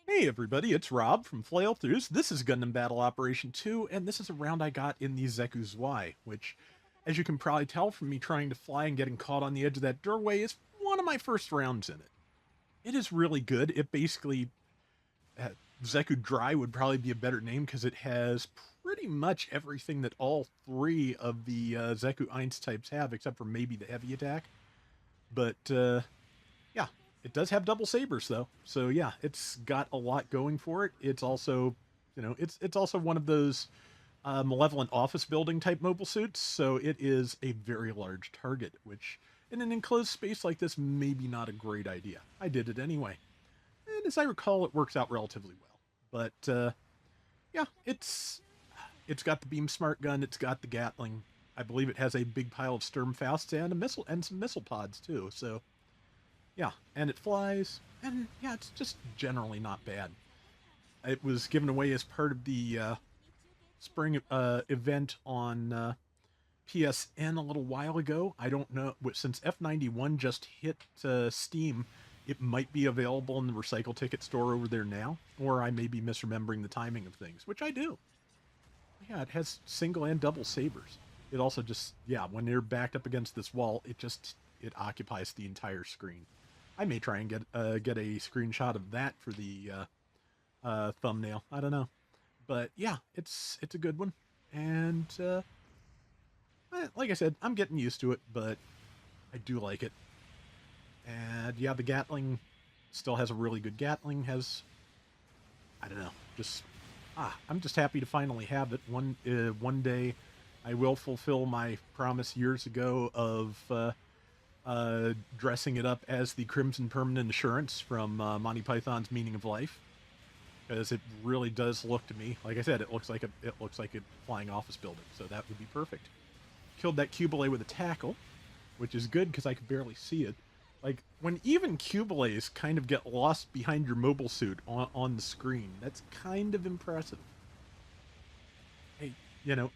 Hey everybody, it's Rob from Flailthroughs. This is Gundam Battle Operation 2, and this is a round I got in the Xeku Zwei, which, as you can probably tell from me trying to fly and getting caught on the edge of that doorway, is one of my first rounds in it. It is really good. It basically, uh, Xeku Dry would probably be a better name because it has pretty much everything that all three of the Xeku Eins types have, except for maybe the heavy attack. But yeah, it does have double sabers though. So yeah, it's got a lot going for it. It's also, it's also one of those malevolent office building type mobile suits. So it is a very large target, which in an enclosed space like this, maybe not a great idea. I did it anyway, and as I recall, it works out relatively well. But yeah, it's got the beam smart gun. It's got the Gatling. I believe it has a big pile of Sturmfausts and a missile and some missile pods too. So yeah, and it flies, and yeah, it's just generally not bad. It was given away as part of the spring event on PSN a little while ago. I don't know, since F91 just hit Steam, it might be available in the Recycle Ticket store over there now, or I may be misremembering the timing of things, which I do. Yeah, it has single and double sabers. It also just, yeah, when they're backed up against this wall, it occupies the entire screen. I may try and get a screenshot of that for the thumbnail. I don't know, but yeah, it's a good one, and like I said, I'm getting used to it, but I do like it. And yeah, the Gatling still has a really good Gatling. Has I don't know, just I'm just happy to finally have it. One day, I will fulfill my promise years ago of dressing it up as the Crimson Permanent Assurance from Monty Python's Meaning of Life, because it really does look to me, like I said, it looks like a flying office building. So that would be perfect. Killed that Cubile with a tackle, which is good because I could barely see it. Like when even Cubiles kind of get lost behind your mobile suit on the screen, that's kind of impressive. Hey, you know,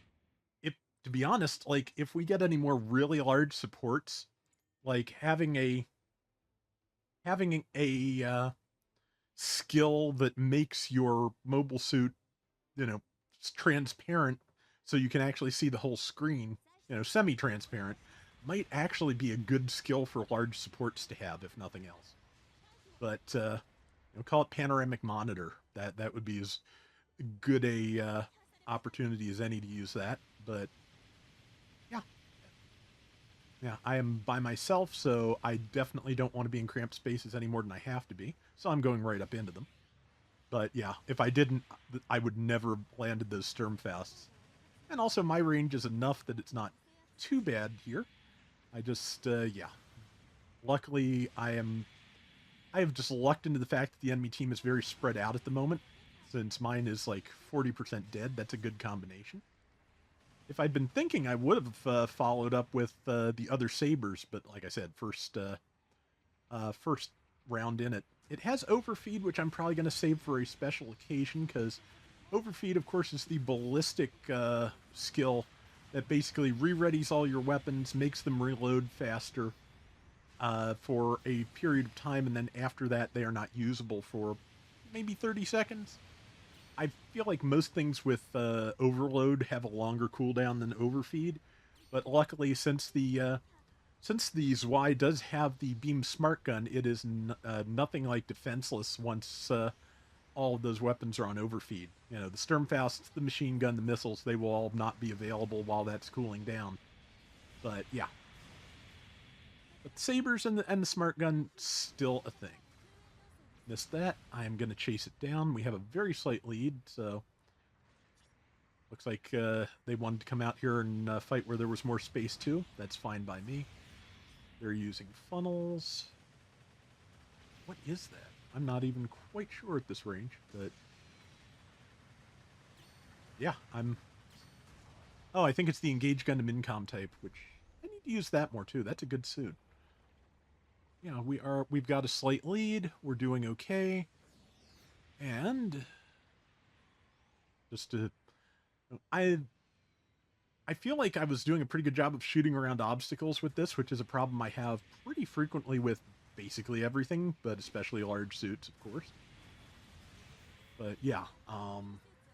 if to be honest, like if we get any more really large supports, like having a skill that makes your mobile suit, you know, transparent so you can actually see the whole screen, semi-transparent, might actually be a good skill for large supports to have, if nothing else. But call it panoramic monitor. That would be as good a opportunity as any to use that. But yeah, yeah, I am by myself, so I definitely don't want to be in cramped spaces any more than I have to be. So I'm going right up into them. But yeah, if I didn't, I would never have landed those Sturmfasts. And also, my range is enough that it's not too bad here. I just, yeah. Luckily, I have just lucked into the fact that the enemy team is very spread out at the moment. Since mine is like 40% dead, that's a good combination. If I'd been thinking, I would have followed up with the other sabers, but like I said, first round in it. It has overfeed, which I'm probably going to save for a special occasion, because overfeed, of course, is the ballistic skill that basically re-readies all your weapons, makes them reload faster for a period of time, and then after that, they are not usable for maybe 30 seconds. I feel like most things with overload have a longer cooldown than overfeed, but luckily, since the Zwei does have the beam smart gun, it is nothing like defenseless once all of those weapons are on overfeed. The Sturmfaust, the machine gun, the missiles, they will all not be available while that's cooling down. But yeah, but the sabers and the smart gun still a thing. Missed that. I am going to chase it down. We have a very slight lead, so looks like they wanted to come out here and fight where there was more space too. That's fine by me. They're using funnels. What is that? I'm not even quite sure at this range, but yeah, I'm. Oh, I think it's the Engage Gundam Incom type, which I need to use that more too. That's a good suit. We've got a slight lead. We're doing okay. And just to I I feel like I was doing a pretty good job of shooting around obstacles with this, which is a problem I have pretty frequently with basically everything, but especially large suits, of course. But yeah, of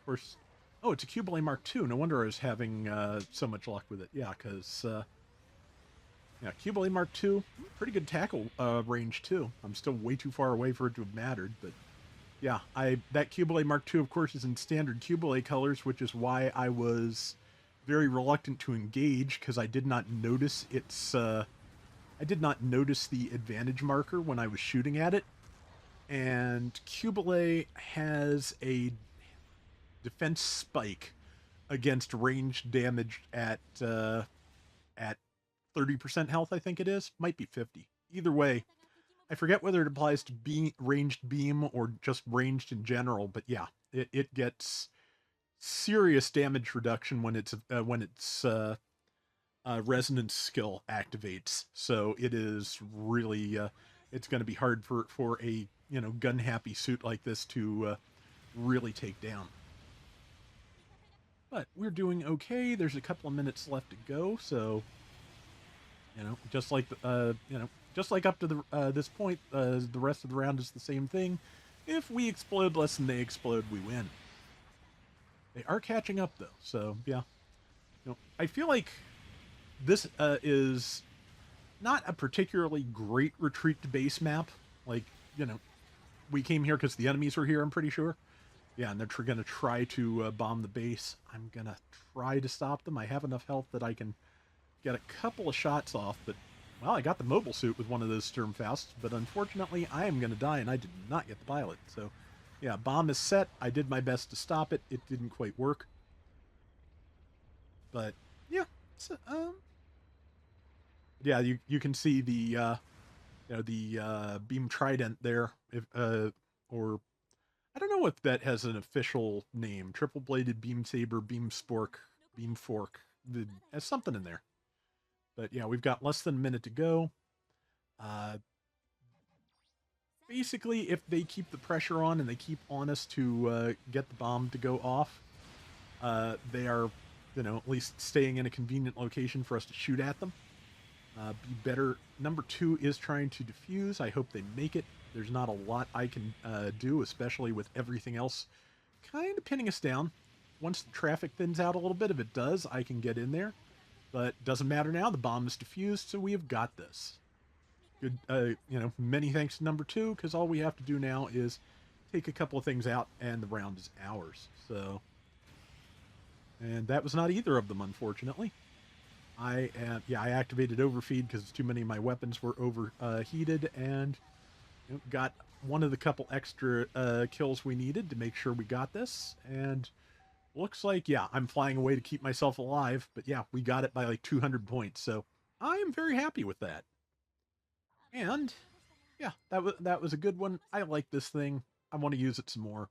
course. Oh, it's a Cubile Mark II. No wonder I was having so much luck with it. Yeah, because yeah, Cubile Mark II, pretty good tackle range too. I'm still way too far away for it to have mattered, but yeah, I that Cubile Mark II, of course, is in standard Cubile colors, which is why I was very reluctant to engage because I did not notice its I did not notice the advantage marker when I was shooting at it. And Cubile has a defense spike against ranged damage at 30% health, I think it is. Might be 50. Either way, I forget whether it applies to ranged beam or just ranged in general, but yeah, it gets serious damage reduction when its resonance skill activates. So it is really it's going to be hard for a gun happy suit like this to really take down. But we're doing okay. There's a couple of minutes left to go, so just like just like up to this point, the rest of the round is the same thing. If we explode less than they explode, we win. They are catching up though, so yeah. I feel like this is not a particularly great retreat to base map. Like, we came here because the enemies were here, I'm pretty sure. Yeah, and they're going to try to bomb the base. I'm going to try to stop them. I have enough health that I can get a couple of shots off, but, well, I got the mobile suit with one of those Sturmfausts, but unfortunately, I am going to die, and I did not get the pilot. So, yeah, bomb is set. I did my best to stop it. It didn't quite work. But, yeah, so, yeah, you can see the beam trident there, if or I don't know if that has an official name. Triple bladed beam saber, beam spork, beam fork. Has something in there. But yeah, we've got less than a minute to go. Uh, Basically, if they keep the pressure on and they keep on us to get the bomb to go off, they are, at least staying in a convenient location for us to shoot at them. Be better. Number 2 is trying to defuse. I hope they make it. There's not a lot I can do, especially with everything else kind of pinning us down. Once the traffic thins out a little bit, if it does, I can get in there. But doesn't matter now. The bomb is defused, so we have got this. Good, many thanks to number 2, because all we have to do now is take a couple of things out, and the round is ours. So, and that was not either of them, unfortunately. I activated overfeed because too many of my weapons were overheated, and got one of the couple extra kills we needed to make sure we got this. And looks like, yeah, I'm flying away to keep myself alive, but yeah, we got it by like 200 points, so I am very happy with that. And yeah, that was a good one. I like this thing. I want to use it some more,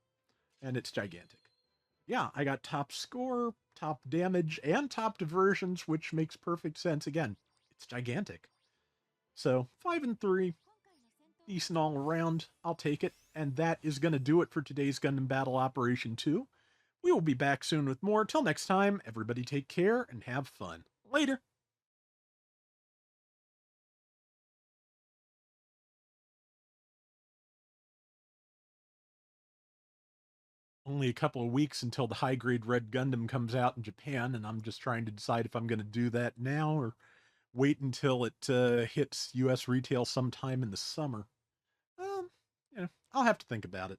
and it's gigantic. Yeah, I got top score, top damage, and top diversions, which makes perfect sense. Again, it's gigantic. So 5 and 3, decent all around. I'll take it. And that is going to do it for today's Gundam Battle Operation 2. We will be back soon with more. Till next time, everybody take care and have fun. Later. Only a couple of weeks until the high grade Red Gundam comes out in Japan, and I'm just trying to decide if I'm going to do that now or wait until it hits US retail sometime in the summer. I'll have to think about it.